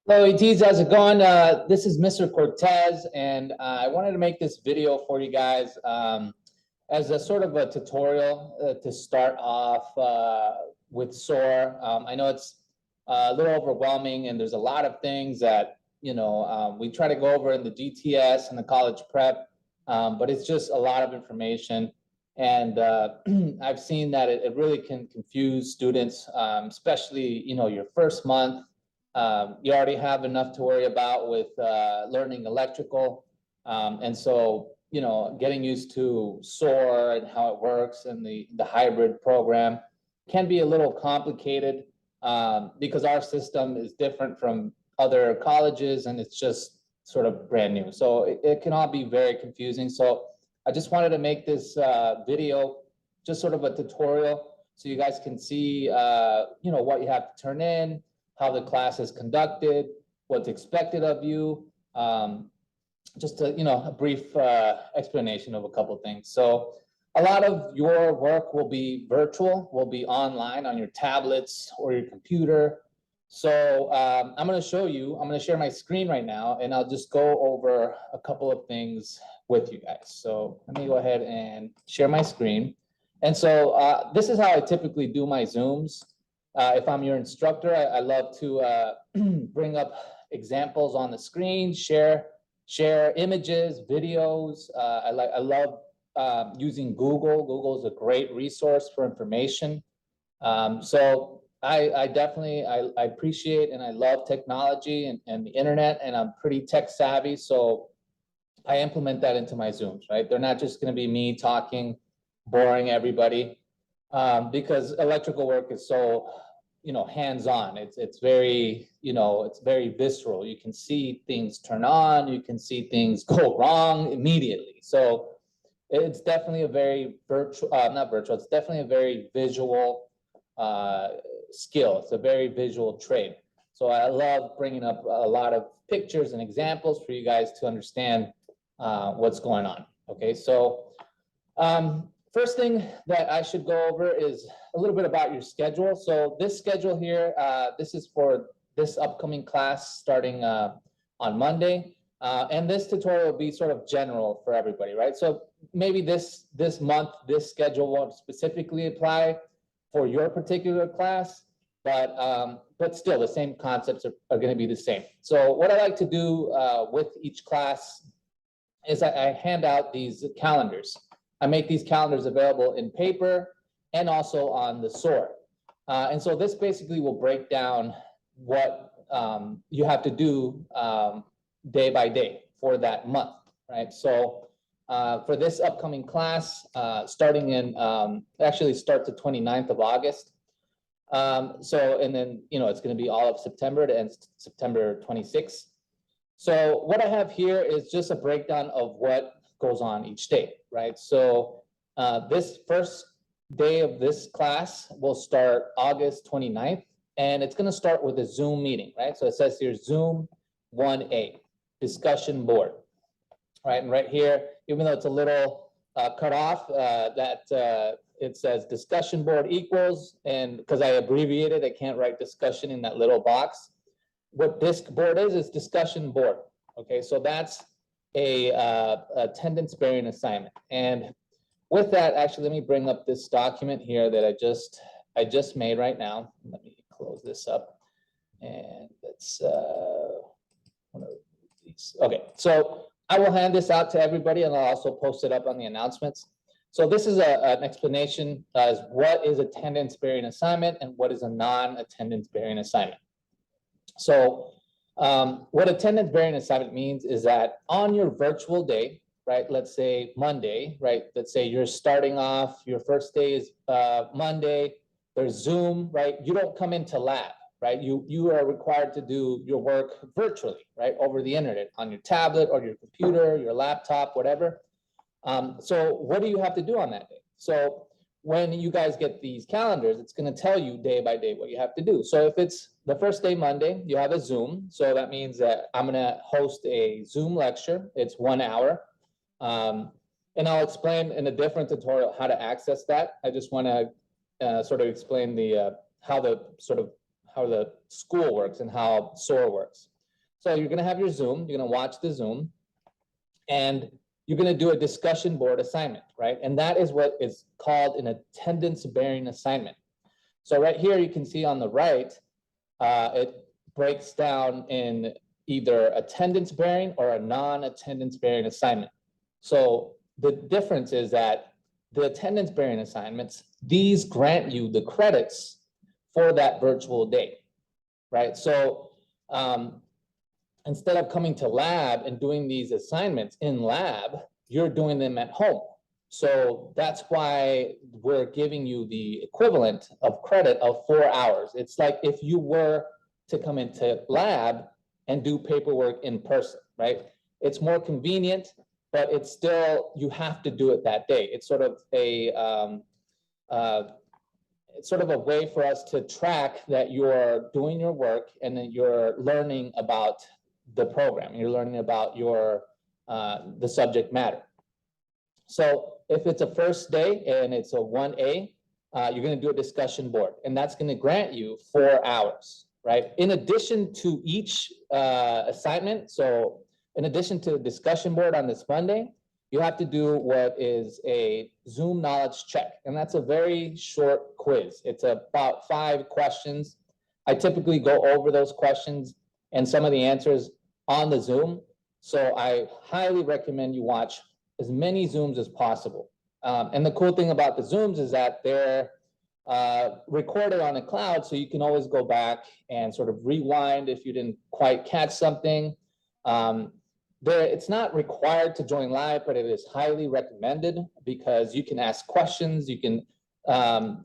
Hello, ETs, how's it going? This is Mr. Cortez, and I wanted to make this video for you guys as a sort of a tutorial to start off with SOAR. I know it's a little overwhelming, and there's a lot of things that, we try to go over in the GTS and the college prep, but it's just a lot of information. And I've seen that it really can confuse students, especially, your first month. You already have enough to worry about with learning electrical. And so, getting used to SOAR and how it works and the hybrid program can be a little complicated because our system is different from other colleges and it's just sort of brand new. So it can all be very confusing. So I just wanted to make this video just sort of a tutorial so you guys can see, what you have to turn in, how the class is conducted, what's expected of you, just a brief explanation of a couple things. So a lot of your work will be virtual, will be online on your tablets or your computer. So I'm going to share my screen right now, and I'll just go over a couple of things with you guys. So let me go ahead and share my screen. And so this is how I typically do my Zooms. If I'm your instructor, I love to bring up examples on the screen, share images, videos. I love using Google. Google is a great resource for information. So I definitely appreciate and I love technology and the internet, and I'm pretty tech savvy. So I implement that into my Zooms, right? They're not just going to be me talking, boring everybody, because electrical work is so hands-on. It's very, it's very visceral. You can see things turn on, you can see things go wrong immediately. So it's definitely a very it's definitely a very visual skill. It's a very visual trade. So I love bringing up a lot of pictures and examples for you guys to understand what's going on. Okay, so first thing that I should go over is a little bit about your schedule. So this schedule here, this is for this upcoming class starting on Monday. And this tutorial will be sort of general for everybody, right? So maybe this month, this schedule won't specifically apply for your particular class, but still the same concepts are going to be the same. So what I like to do with each class is I hand out these calendars. I make these calendars available in paper and also on the SOAR. And so this basically will break down what you have to do day by day for that month, right? So for this upcoming class, starting in, actually starts the 29th of August. So, and then, it's going to be all of September to end September 26th. So what I have here is just a breakdown of what goes on each day, right? So this first day of this class will start August 29th, and it's going to start with a Zoom meeting, right? So it says here Zoom 1A, discussion board, right? And right here, even though it's a little cut off, it says discussion board equals, and because I abbreviated, I can't write discussion in that little box. What disc board is discussion board. Okay, so that's a attendance bearing assignment. And with that, actually, let me bring up this document here that I just made right now. Let me close this up, and let's one of these. Okay, so I will hand this out to everybody, and I'll also post it up on the announcements. So this is an explanation as what is attendance bearing assignment and what is a non-attendance bearing assignment. So what attendance bearing assignment means is that on your virtual day, right, let's say Monday, right, let's say you're starting off, your first day is Monday, there's Zoom, right, you don't come into lab, right, you are required to do your work virtually, right, over the internet, on your tablet or your computer, your laptop, whatever. So what do you have to do on that day? So when you guys get these calendars, it's going to tell you day by day what you have to do. So if it's the first day, Monday, you have a Zoom. So that means that I'm going to host a Zoom lecture. It's 1 hour. And I'll explain in a different tutorial how to access that. I just want to sort of explain how the school works and how SOAR works. So you're gonna have your Zoom, you're gonna watch the Zoom, and you're gonna do a discussion board assignment, right? And that is what is called an attendance bearing assignment. So right here, you can see on the right, it breaks down in either attendance bearing or a non-attendance bearing assignment. So the difference is that the attendance bearing assignments, these grant you the credits for that virtual day, right? So instead of coming to lab and doing these assignments in lab, you're doing them at home. So that's why we're giving you the equivalent of credit of 4 hours. It's like if you were to come into lab and do paperwork in person, right? It's more convenient, but it's still, you have to do it that day. It's sort of a way for us to track that you're doing your work and that you're learning about the program. You're learning about your the subject matter. So if it's a first day and it's a 1A, you're going to do a discussion board, and that's going to grant you 4 hours, right? In addition to each assignment, so in addition to the discussion board on this Monday, you have to do what is a Zoom knowledge check, and that's a very short quiz. It's about 5 questions. I typically go over those questions and some of the answers on the Zoom, so I highly recommend you watch as many Zooms as possible. And the cool thing about the Zooms is that they're recorded on a cloud, so you can always go back and sort of rewind if you didn't quite catch something. It's not required to join live, but it is highly recommended because you can ask questions, you can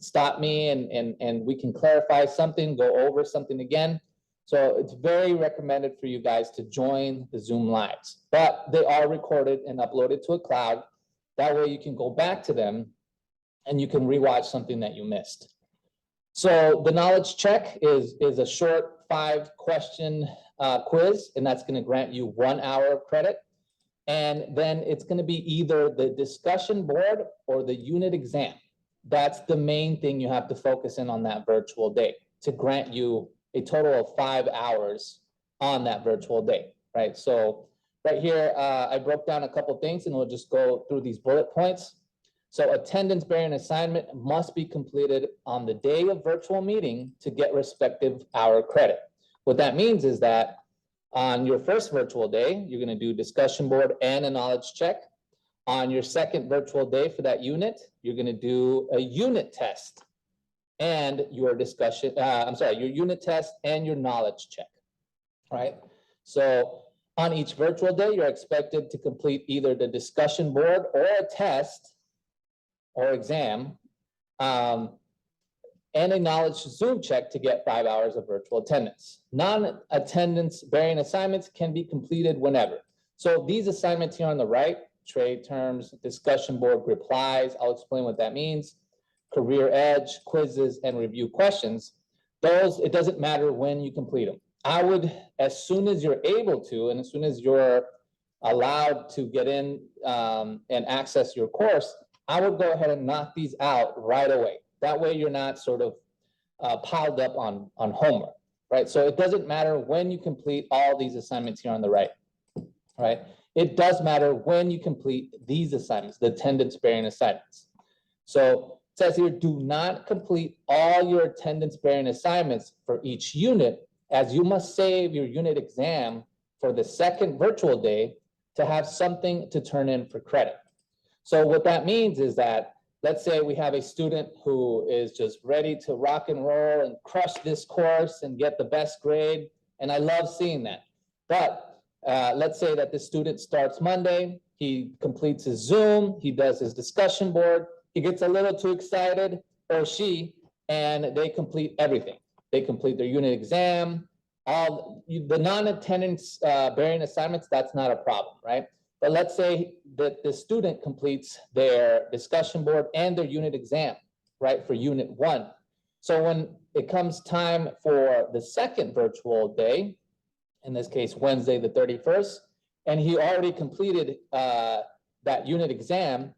stop me and we can clarify something, go over something again. So it's very recommended for you guys to join the Zoom Lives, but they are recorded and uploaded to a cloud. That way you can go back to them and you can rewatch something that you missed. So the knowledge check is a short 5-question quiz, and that's going to grant you 1 hour of credit. And then it's going to be either the discussion board or the unit exam. That's the main thing you have to focus in on that virtual day to grant you a total of 5 hours on that virtual day, right? So right here, I broke down a couple things and we'll just go through these bullet points. So attendance bearing assignment must be completed on the day of virtual meeting to get respective hour credit. What that means is that on your first virtual day, you're going to do discussion board and a knowledge check. On your second virtual day for that unit, you're going to do a unit test and your your unit test and your knowledge check, right? So on each virtual day, you're expected to complete either the discussion board or a test or exam, and a knowledge Zoom check to get 5 hours of virtual attendance. Non-attendance bearing assignments can be completed whenever. So these assignments here on the right, trade terms, discussion board replies, I'll explain what that means, career edge, quizzes, and review questions. Those, it doesn't matter when you complete them. I would, as soon as you're able to, and as soon as you're allowed to get in and access your course, I would go ahead and knock these out right away. That way you're not sort of piled up on homework, right? So it doesn't matter when you complete all these assignments here on the right, right? It does matter when you complete these assignments, the attendance bearing assignments. So it says here, do not complete all your attendance bearing assignments for each unit, as you must save your unit exam for the second virtual day to have something to turn in for credit. So what that means is that, let's say we have a student who is just ready to rock and roll and crush this course and get the best grade. And I love seeing that. But let's say that the student starts Monday, he completes his Zoom, he does his discussion board, he gets a little too excited, or she, and they complete everything. They complete their unit exam, all the non-attendance bearing assignments, that's not a problem, right? But let's say that the student completes their discussion board and their unit exam, right, for unit 1. So when it comes time for the second virtual day, in this case, Wednesday the 31st, and he already completed that unit exam,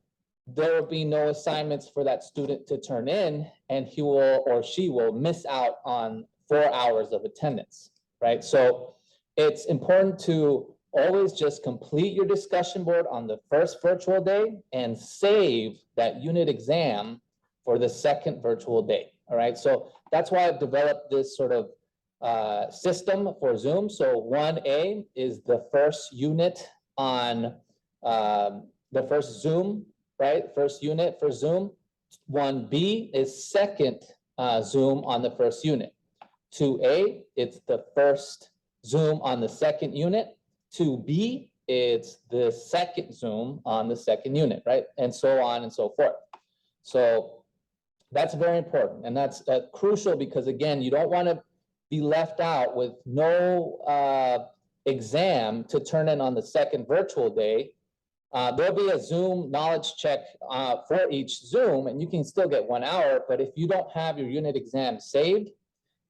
there will be no assignments for that student to turn in, and he will or she will miss out on 4 hours of attendance, right? So it's important to always just complete your discussion board on the first virtual day and save that unit exam for the second virtual day. All right, so that's why I've developed this sort of system for Zoom. So 1A is the first unit on the first Zoom, right? First unit for Zoom. 1B is second Zoom on the first unit. 2A, it's the first Zoom on the second unit. 2B, it's the second Zoom on the second unit, right? And so on and so forth. So that's very important. And that's crucial because, again, you don't want to be left out with no exam to turn in on the second virtual day. There'll be a Zoom knowledge check for each Zoom, and you can still get 1 hour. But if you don't have your unit exam saved,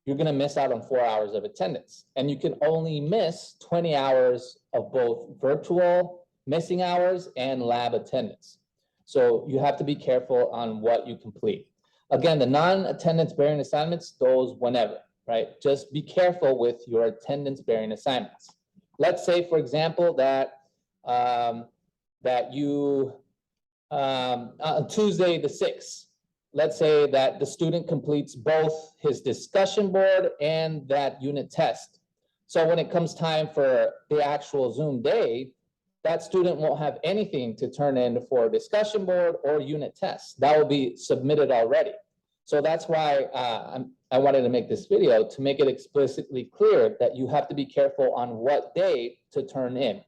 you're going to miss out on 4 hours of attendance. And you can only miss 20 hours of both virtual missing hours and lab attendance. So you have to be careful on what you complete. Again, the non-attendance bearing assignments, those whenever, right? Just be careful with your attendance bearing assignments. Let's say, for example, that you, on Tuesday the 6th, let's say that the student completes both his discussion board and that unit test. So when it comes time for the actual Zoom day, that student won't have anything to turn in for discussion board or unit test. That will be submitted already. So that's why I wanted to make this video, to make it explicitly clear that you have to be careful on what day to turn in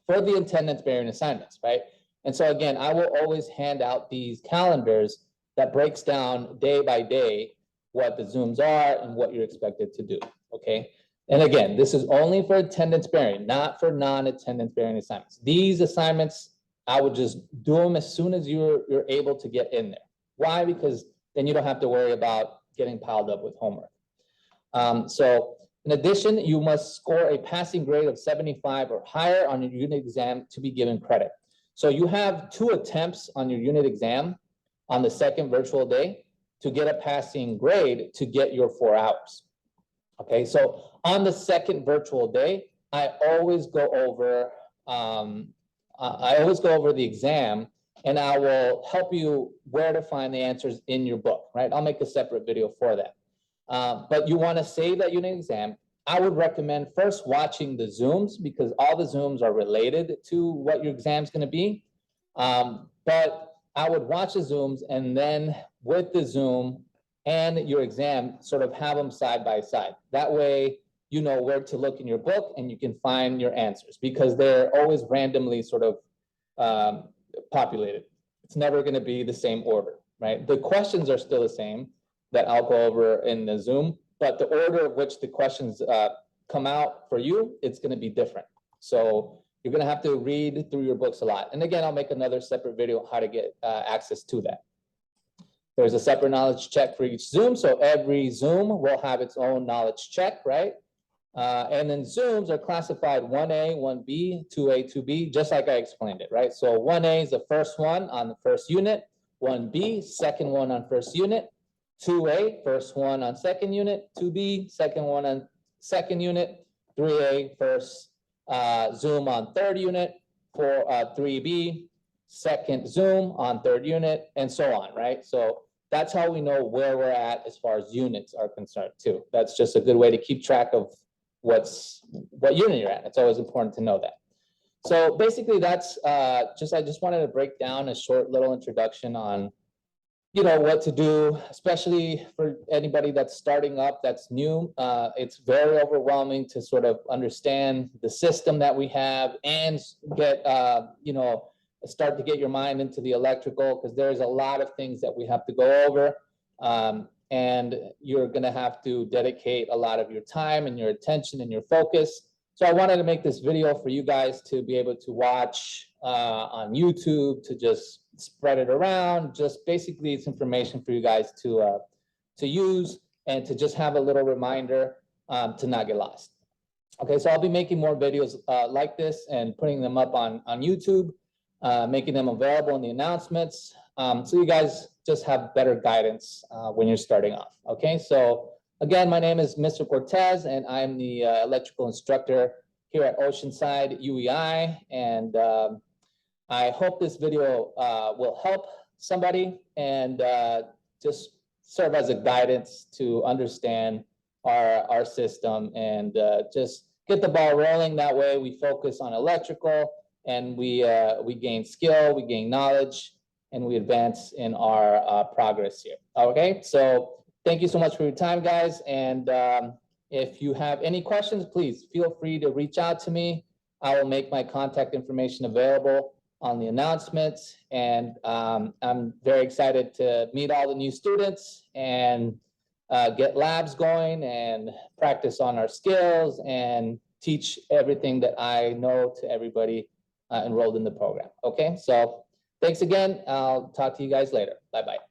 for the attendance bearing assignments, right? And so again, I will always hand out these calendars that breaks down day by day what the Zooms are and what you're expected to do, okay? And again, this is only for attendance bearing, not for non-attendance bearing assignments. These assignments, I would just do them as soon as you're able to get in there. Why? Because then you don't have to worry about getting piled up with homework. So in addition, you must score a passing grade of 75 or higher on your unit exam to be given credit. So you have 2 attempts on your unit exam on the second virtual day to get a passing grade to get your 4 hours. Okay, so on the second virtual day, I always go over the exam, and I will help you where to find the answers in your book, right? I'll make a separate video for that. But you want to save that unit exam. I would recommend first watching the Zooms, because all the Zooms are related to what your exam is going to be. But I would watch the Zooms, and then with the Zoom and your exam, sort of have them side by side. That way, you know where to look in your book and you can find your answers, because they're always randomly sort of populated. It's never going to be the same order, right? The questions are still the same that I'll go over in the Zoom, but the order of which the questions come out for you, it's going to be different. So you're going to have to read through your books a lot. And again, I'll make another separate video on how to get access to that. There's a separate knowledge check for each Zoom. So every Zoom will have its own knowledge check, right? And then Zooms are classified 1A, 1B, 2A, 2B, just like I explained it, right? So 1A is the first one on the first unit, 1B, second one on first unit, 2A, first one on second unit, 2B, second one on second unit, 3A, first Zoom on third unit, 3B, second Zoom on third unit, and so on, right? So that's how we know where we're at as far as units are concerned too. That's just a good way to keep track of what unit you're at. It's always important to know that. So basically that's I just wanted to break down a short little introduction on, you know, what to do, especially for anybody that's starting up, that's new. It's very overwhelming to sort of understand the system that we have and get, you know, start to get your mind into the electrical, because there's a lot of things that we have to go over. And you're going to have to dedicate a lot of your time and your attention and your focus. So I wanted to make this video for you guys to be able to watch on YouTube, to just spread it around. Just basically, it's information for you guys to use and to just have a little reminder to not get lost. Okay, so I'll be making more videos like this and putting them up on YouTube, making them available in the announcements. So you guys just have better guidance when you're starting off. Okay, so Again, my name is Mr. Cortez, and I'm the electrical instructor here at Oceanside UEI. And I hope this video will help somebody and just serve as a guidance to understand our system and just get the ball rolling. That way we focus on electrical and we gain skill, we gain knowledge, and we advance in our progress here. Okay, so thank you so much for your time, guys. And if you have any questions, please feel free to reach out to me. I will make my contact information available on the announcements. And I'm very excited to meet all the new students and get labs going and practice on our skills and teach everything that I know to everybody enrolled in the program. Okay, so thanks again. I'll talk to you guys later. Bye-bye.